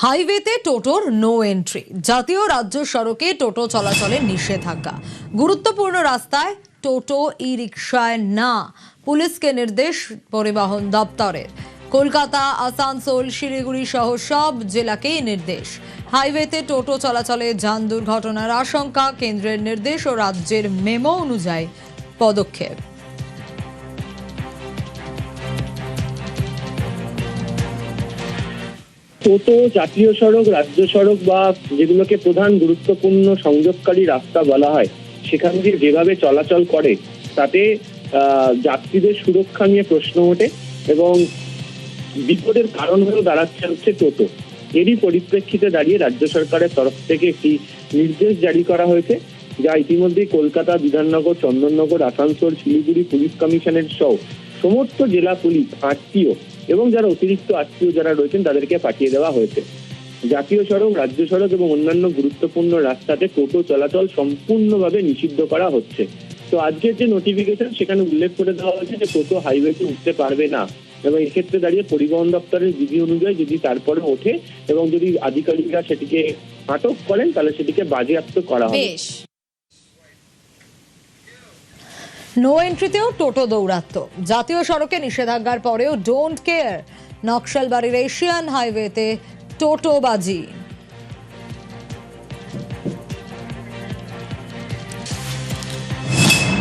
হাইওয়েতে টোটোর no entry, জাতীয় রাজ্য সড়কে টোটো চলাচলে নিষেধাজ্ঞা। গুরুত্বপূর্ণ রাস্তায় টোটো ই রিকশায় না, পুলিশকে নির্দেশ পরিবহন দপ্তরের। কলকাতা, আসানসোল, শিলিগুড়ি সহ সব জেলাকেই নির্দেশ। হাইওয়েতে টোটো চলাচলে যান দুর্ঘটনার আশঙ্কা, কেন্দ্রের নির্দেশ ও রাজ্যের মেমো অনুযায়ী পদক্ষেপ। টোটো জাতীয় সড়ক, রাজ্য সড়ক বা যেগুলোকে প্রধান গুরুত্বপূর্ণ সংযোগকারী রাস্তা বলা হয়, সেখান দিয়ে যেভাবে চলাচল করে তাতে যাত্রীদের সুরক্ষা নিয়ে প্রশ্ন ওঠে এবং বিপদের কারণ হয়ে দাঁড়াচ্ছে হচ্ছে টোটো। এরই পরিপ্রেক্ষিতে দাঁড়িয়ে রাজ্য সরকারের তরফ থেকে একটি নির্দেশ জারি করা হয়েছে, যা ইতিমধ্যেই কলকাতা, বিধাননগর, চন্দননগর, আসানসোল, শিলিগুড়ি পুলিশ কমিশনের সহ সমস্ত জেলা পুলিশ, আরটিও এবং যারা অতিরিক্ত আরটিও যারা রয়েছেন তাদেরকে পাঠিয়ে দেওয়া হয়েছে। জাতীয় সড়ক, রাজ্য সড়ক এবং অন্যান্য গুরুত্বপূর্ণ রাস্তাতে টোটো চলাচল সম্পূর্ণভাবে নিষিদ্ধ করা হচ্ছে। তো আজকের যে নোটিফিকেশন, সেখানে উল্লেখ করে দেওয়া হয়েছে যে টোটো হাইওয়েতে উঠতে পারবে না এবং এক্ষেত্রে দাঁড়িয়ে পরিবহন দপ্তরের বিধি অনুযায়ী যদি তারপরে ওঠে এবং যদি আধিকারিকরা সেটিকে আটক করেন তাহলে সেটিকে বাজেয়াপ্ত করা হবে। নো এন্ট্রিতেও টোটো দৌরাত্ম্য, জাতীয় সড়কে নিষেধাজ্ঞার পরেও ডোন্ট কেয়ার। নকশালবাড়ির এশিয়ান হাইওয়েতে টোটোবাজি।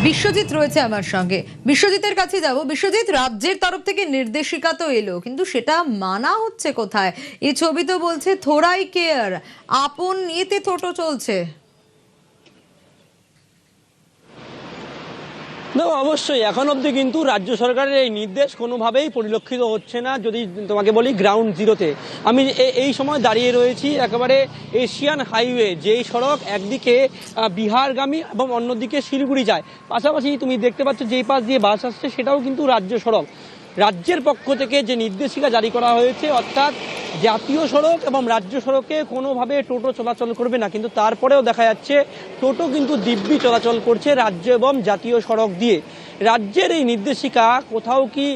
বিশ্বজিৎ রয়েছে আমার সঙ্গে, বিশ্বজিতের কাছে যাব। বিশ্বজিৎ, রাজ্যের তরফ থেকে নির্দেশিকা তো এলো, কিন্তু সেটা মানা হচ্ছে কোথায়? এই ছবি তো বলছে থোড়াই কেয়ার, আপন এতে টোটো চলছে। না, অবশ্যই এখন অবধি কিন্তু রাজ্য সরকারের এই নির্দেশ কোনোভাবেই পরিলক্ষিত হচ্ছে না। যদি তোমাকে বলি গ্রাউন্ড জিরোতে আমি এই সময় দাঁড়িয়ে রয়েছি, একেবারে এশিয়ান হাইওয়ে, যেই সড়ক একদিকে বিহারগামী এবং অন্যদিকে শিলিগুড়ি যায়, পাশাপাশি তুমি দেখতে পাচ্ছ যেই পাশ দিয়ে বাস আসছে সেটাও কিন্তু রাজ্য সড়ক। রাজ্যের পক্ষ থেকে যে নির্দেশিকা জারি করা হয়েছে, অর্থাৎ জাতীয় সড়ক এবং রাজ্য সড়কে কোনোভাবে টোটো চলাচল করবে না, কিন্তু তারপরেও দেখা যাচ্ছে টোটো কিন্তু দিব্যি চলাচল করছে রাজ্য এবং জাতীয় সড়ক দিয়ে। রাজ্যের এই নির্দেশিকা কোথাও কি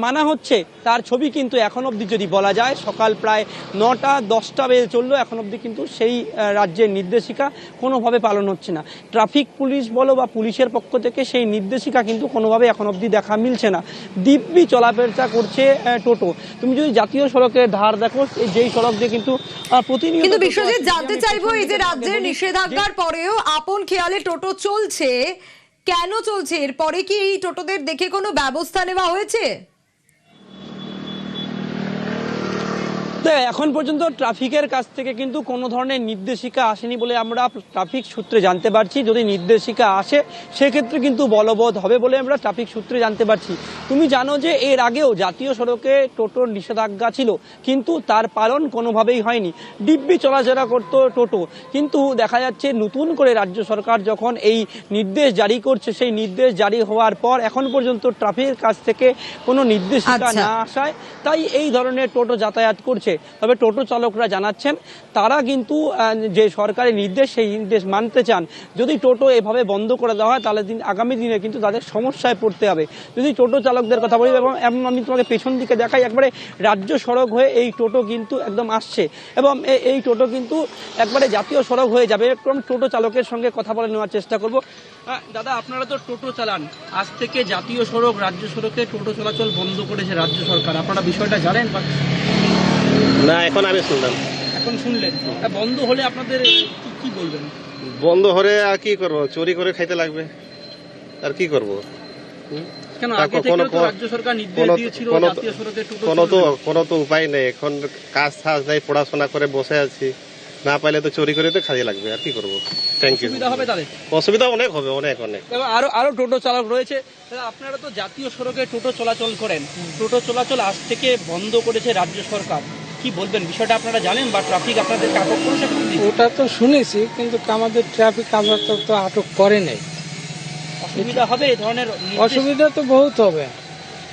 মানা হচ্ছে তার ছবি কিন্তু এখন অবধি যদি বলা যায়, সকাল প্রায় 9টা-10টা বেজে চললো, এখন অবধি কিন্তু সেই রাজ্যের নির্দেশিকা কোনোভাবে পালন হচ্ছে না। ট্রাফিক পুলিশ বলো বা পুলিশের পক্ষ থেকে সেই নির্দেশিকা কিন্তু কোনোভাবে এখন অবধি দেখা মিলছে না। দিব্যি চলাফেরা করছে টোটো। তুমি যদি জাতীয় সড়কের ধার দেখো, যেই সড়ক দিয়ে কিন্তু প্রতিনিয়ত। কিন্তু বিশ্বজিৎ, জানতে চাইবো, এই যে রাজ্যের নিষেধাজ্ঞার পরেও আপন খেয়ালে টোটো চলছে, কেন চলছে? এরপরে কি এই টোটোদের দেখে কোনো ব্যবস্থা নেওয়া হয়েছে? এখন পর্যন্ত ট্রাফিকের কাছ থেকে কিন্তু কোনো ধরনের নির্দেশিকা আসেনি বলে আমরা ট্রাফিক সূত্রে জানতে পারছি। যদি নির্দেশিকা আসে সেক্ষেত্রে কিন্তু বলবৎ হবে বলে আমরা ট্রাফিক সূত্রে জানতে পারছি। তুমি জানো যে এর আগেও জাতীয় সড়কে টোটোর নিষেধাজ্ঞা ছিল, কিন্তু তার পালন কোনোভাবেই হয়নি, দিব্যি চলাচলা করতো টোটো। কিন্তু দেখা যাচ্ছে নতুন করে রাজ্য সরকার যখন এই নির্দেশ জারি করছে, সেই নির্দেশ জারি হওয়ার পর এখন পর্যন্ত ট্রাফিকের কাছ থেকে কোনো নির্দেশিকা না আসায় তাই এই ধরনের টোটো যাতায়াত করছে। তবে টোটো চালকরা জানাচ্ছেন তারা কিন্তু যে সরকারি নির্দেশ, সেই নির্দেশ মানতে চান। যদি টোটো এভাবে বন্ধ করে দেওয়া হয় তাহলে আগামী দিনে কিন্তু তাদের সমস্যায় পড়তে হবে। যদি টোটো চালকদের কথা বলি, এবং আমি তোমাকে পেছন দিকে দেখাই, একবারে রাজ্য সড়ক হয়ে এই টোটো কিন্তু একদম আসছে এবং এই টোটো কিন্তু একবারে জাতীয় সড়ক হয়ে যাবে। এরকম টোটো চালকের সঙ্গে কথা বলে নেওয়ার চেষ্টা করব। দাদা, আপনারা তো টোটো চালান, আজ থেকে জাতীয় সড়ক, রাজ্য সড়কে টোটো চলাচল বন্ধ করেছে রাজ্য সরকার, আপনারা বিষয়টা জানেন? না, এখন আমি শুনলাম। এখন শুনলেন, বন্ধ হলে আপনাদের কি বলবেন? বন্ধ হলে আর কি করব, চুরি করে খাইতে লাগবে, আর কি করব। কেন আগে থেকে তো রাজ্য সরকার নির্দেশ দিয়েছিল জাতীয় সড়কে টোটো কোনো তো উপায় নেই, এখন কাজ টাজ নেই, পড়াশোনা করে বসে আছি, না পাইলে তো চুরি করে তো খাইতে লাগবে, আর কি করব। Thank you. অসুবিধা হবে তাদের? অসুবিধা অনেক হবে, অনেক অনেক। আরো টোটো চালক রয়েছে। আপনারা তো জাতীয় সড়কে টোটো চলাচল করেন, টোটো চলাচল আজ থেকে বন্ধ করেছে রাজ্য সরকার, কি বলবেন? বিষয়টা আপনারা জানেন বা ট্রাফিক আপনাদের আটক করেছে? ওটা তো শুনেছি, কিন্তু আমাদের ট্রাফিক তো আটক করে নেই। অসুবিধা হবে এই ধরনের? অসুবিধা তো বহুত হবে।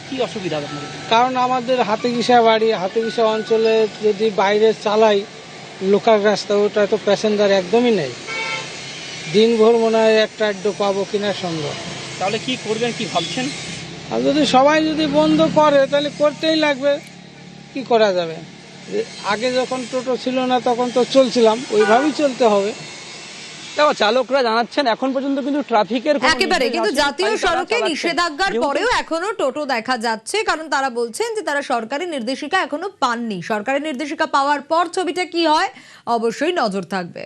কি অসুবিধা হবে? কারণ আমাদের হাতিঘিসা বাড়ি, হাতিঘিসা অঞ্চলে যদি বাইরে চালাই লোকাল রাস্তা, ওটা তো প্যাসেঞ্জার একদমই নেই। দিনভর মনে হয় একটা আড্ডো পাবো কিনা সন্দেহ। তাহলে কি করবেন, কি ভাবছেন? আর যদি সবাই যদি বন্ধ করে তাহলে করতেই লাগবে, কি করা যাবে। যে আগে যখন টোটো ছিল না তখন তো চলছিলাম, ওইভাবেই চলতে হবে। দেখো চালকরা জানাচ্ছেন এখন পর্যন্ত কিন্তু ট্রাফিকের কোনো একেবারে নির্দেশ কিন্তু আসেনি, জাতীয় তাই তারা সড়কে চালাচ্ছেন। নিষেধাজ্ঞার যেহেতু- পরেও এখনো টোটো দেখা যাচ্ছে, কারণ তারা বলছেন যে তারা সরকারি নির্দেশিকা এখনো পাননি। সরকারি নির্দেশিকা পাওয়ার পর ছবিটা কি হয় অবশ্যই নজর থাকবে।